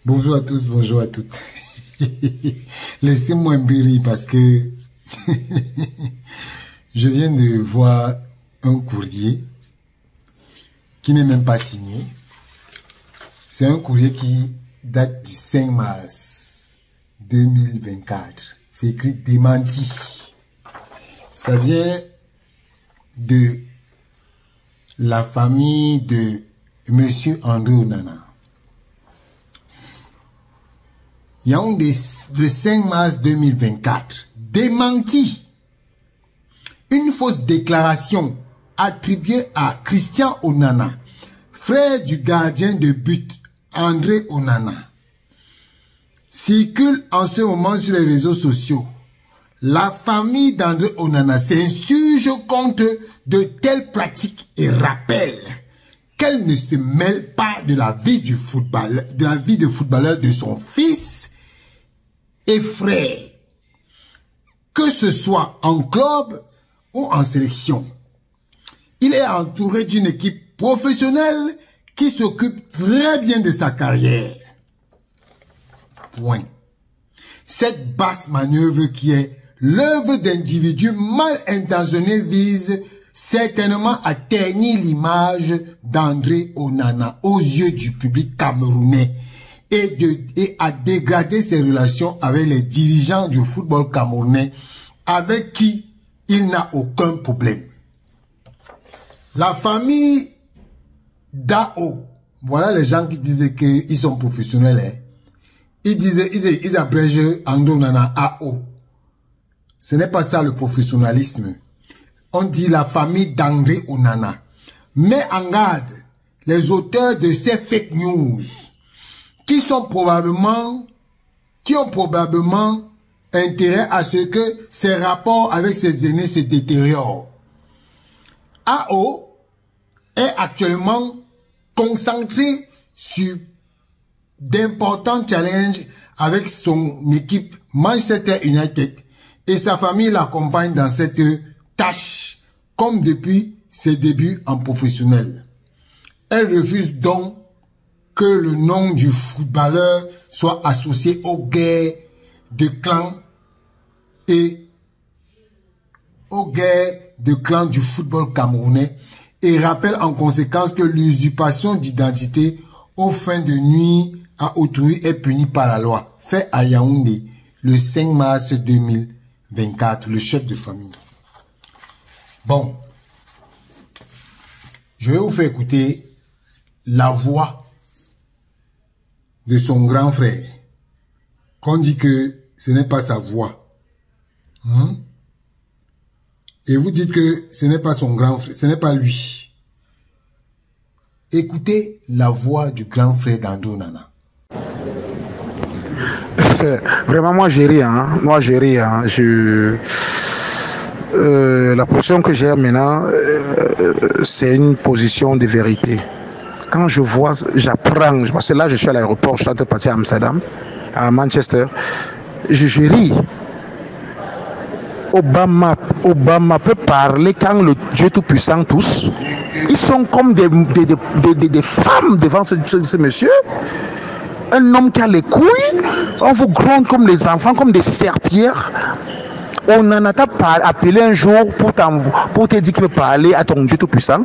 Bonjour à tous, bonjour à toutes. Laissez-moi un peu rire parce que je viens de voir un courrier qui n'est même pas signé. C'est un courrier qui date du 5 mars 2024. C'est écrit démenti. Ça vient de la famille de Monsieur André Onana. Yaoundé, le 5 mars 2024, démenti. Une fausse déclaration attribuée à Christian Onana, frère du gardien de but André Onana, circule en ce moment sur les réseaux sociaux. La famille d'André Onana s'insurge contre de telles pratiques et rappelle qu'elle ne se mêle pas de la vie du football, de la vie de footballeur de son fils et frère, que ce soit en club ou en sélection. Il est entouré d'une équipe professionnelle qui s'occupe très bien de sa carrière. Point. Cette basse manœuvre qui est l'œuvre d'individus mal intentionnés vise certainement à ternir l'image d'André Onana aux yeux du public camerounais et à dégrader ses relations avec les dirigeants du football camerounais avec qui il n'a aucun problème. La famille d'Ao, voilà les gens qui disaient qu'ils sont professionnels. Hein. Ils abrègent André Onana AO. Ce n'est pas ça le professionnalisme. On dit la famille d'André Onana. Mais en garde les auteurs de ces fake news qui ont probablement intérêt à ce que ses rapports avec ses aînés se détériorent. AO est actuellement concentré sur d'importants challenges avec son équipe Manchester United et sa famille l'accompagne dans cette tâche comme depuis ses débuts en professionnel. Elle refuse donc que le nom du footballeur soit associé aux guerres de clans et aux guerres de clans du football camerounais et rappelle en conséquence que l'usurpation d'identité aux fins de nuire à autrui est punie par la loi. Fait à Yaoundé le 5 mars 2024, le chef de famille. Bon, je vais vous faire écouter la voix de son grand frère, qu'on dit que ce n'est pas sa voix. Et vous dites que ce n'est pas son grand frère, ce n'est pas lui. Écoutez la voix du grand frère d'André Onana. Vraiment, moi j'ai ri, hein. Moi j'ai ri, hein. La position que j'ai maintenant, c'est une position de vérité. Quand je vois, j'apprends, parce que là je suis à l'aéroport, je suis en train de partir à Amsterdam, à Manchester, je ris. Obama peut parler quand le Dieu Tout-Puissant tous. Ils sont comme des femmes devant ce monsieur. Un homme qui a les couilles, on vous gronde comme des enfants, comme des serpillères. On n'en a pas appelé un jour pour te dire qu'il veut parler à ton Dieu Tout-Puissant.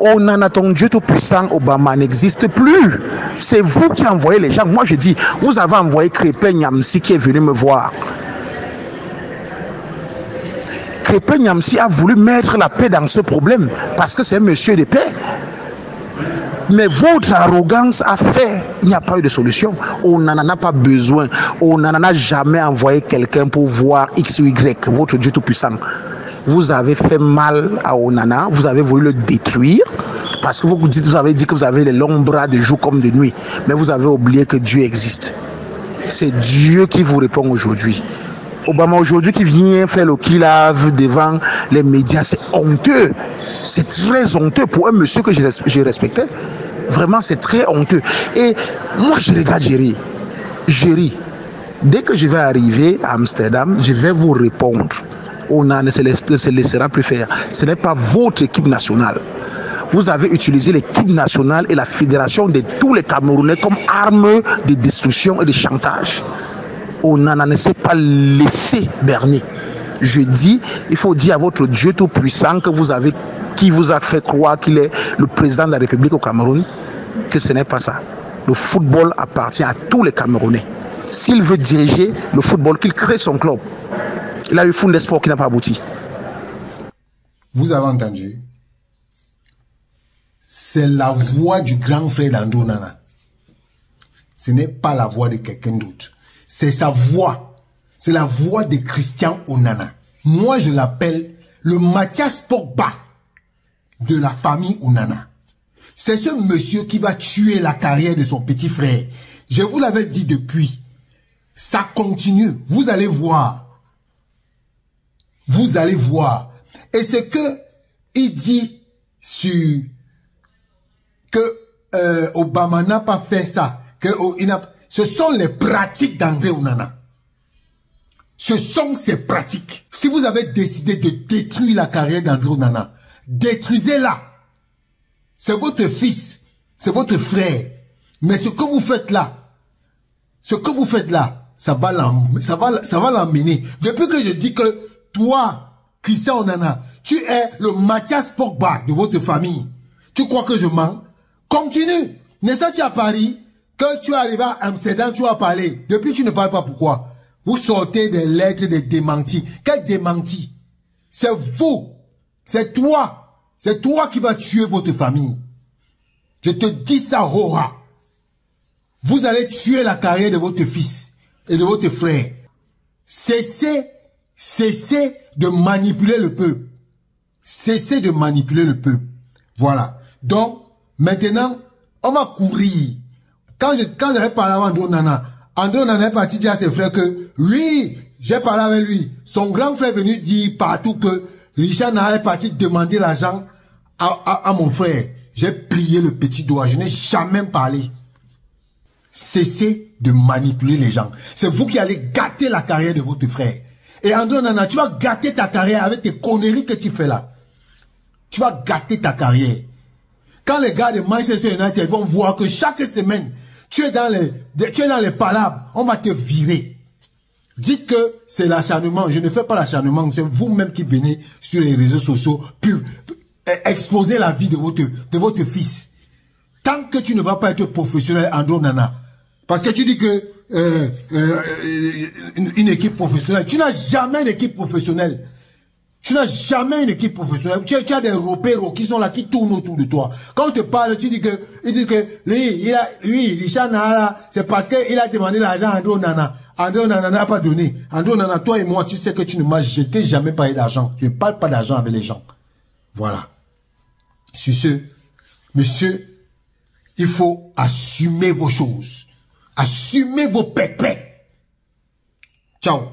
On en a ton Dieu Tout-Puissant, Obama n'existe plus. C'est vous qui envoyez les gens. Moi je dis, vous avez envoyé Krépin Nyamsi qui est venu me voir. Krépin Nyamsi a voulu mettre la paix dans ce problème parce que c'est un monsieur de paix. Mais votre arrogance a fait, il n'y a pas eu de solution. On n'en a pas besoin. On n'en a jamais envoyé quelqu'un pour voir X ou Y, votre Dieu Tout-Puissant. Vous avez fait mal à Onana, vous avez voulu le détruire, parce que vous avez dit que vous avez les longs bras de jour comme de nuit. Mais vous avez oublié que Dieu existe. C'est Dieu qui vous répond aujourd'hui. Obama aujourd'hui qui vient faire le kilave devant les médias, c'est honteux. C'est très honteux pour un monsieur que je respectais. Vraiment, c'est très honteux. Et moi, je regarde, je ris. Dès que je vais arriver à Amsterdam, je vais vous répondre. On ne se laissera plus faire. Ce n'est pas votre équipe nationale. vous avez utilisé l'équipe nationale et la fédération de tous les Camerounais comme arme de destruction et de chantage. Onana ne s'est pas laissé berner. Je dis, il faut dire à votre Dieu tout-puissant qui vous a fait croire qu'il est le président de la République au Cameroun, que ce n'est pas ça. Le football appartient à tous les Camerounais. S'il veut diriger le football, qu'il crée son club. Il a eu Founde Sport qui n'a pas abouti. Vous avez entendu? C'est la voix du grand frère d'André Onana. Ce n'est pas la voix de quelqu'un d'autre. C'est sa voix. C'est la voix de Christian Onana. Moi, je l'appelle le Mathias Pogba de la famille Onana. C'est ce monsieur qui va tuer la carrière de son petit frère. Je vous l'avais dit depuis. Ça continue. Vous allez voir. Vous allez voir. Et c'est que il dit sur que Obama n'a pas fait ça. Ce sont les pratiques d'André Onana. Ce sont ses pratiques. Si vous avez décidé de détruire la carrière d'André Onana, détruisez-la. C'est votre fils, c'est votre frère. Mais ce que vous faites là, ça va l'emmener. Depuis que je dis que toi, Christian Onana, tu es le Mathias Pogba de votre famille. Tu crois que je mens? Continue. N'est-ce pas tu à Paris, que tu es arrivé à Amsterdam, tu as parlé. Depuis tu ne parles pas, pourquoi? Vous sortez des lettres de démentis. Quel démenti? C'est vous. C'est toi. C'est toi qui vas tuer votre famille. Je te dis ça, Hora. Vous allez tuer la carrière de votre fils et de votre frère. Cessez de manipuler le peuple. Cessez de manipuler le peuple. Voilà. Donc, maintenant, on va courir. Quand j'avais parlé à André Onana est parti dire à ses frères que, oui, j'ai parlé avec lui. Son grand frère est venu dire partout que Richard Nara est parti demander l'argent à mon frère. J'ai plié le petit doigt. Je n'ai jamais parlé. Cessez de manipuler les gens. C'est vous qui allez gâter la carrière de votre frère. Et André Onana, tu vas gâter ta carrière avec tes conneries que tu fais là. Tu vas gâter ta carrière. Quand les gars de Manchester United vont voir que chaque semaine, tu es dans les palabres, on va te virer. Dites que c'est l'acharnement. Je ne fais pas l'acharnement. C'est vous-même qui venez sur les réseaux sociaux pour exposer la vie de votre fils. Tant que tu ne vas pas être professionnel, André Onana, parce que tu dis que une équipe professionnelle, tu n'as jamais une équipe professionnelle. Tu n'as jamais une équipe professionnelle. Tu as des repéros qui sont là, qui tournent autour de toi. Quand on te parle, tu dis que, lui, Richard Nara, c'est parce qu'il a demandé l'argent à André Onana. André Onana n'a pas donné. André Onana, toi et moi, tu sais que tu ne m'as jeté jamais parlé d'argent. Je ne parle pas d'argent avec les gens. Voilà. Sur ce, monsieur, il faut assumer vos choses. Assumez vos pépés. Ciao.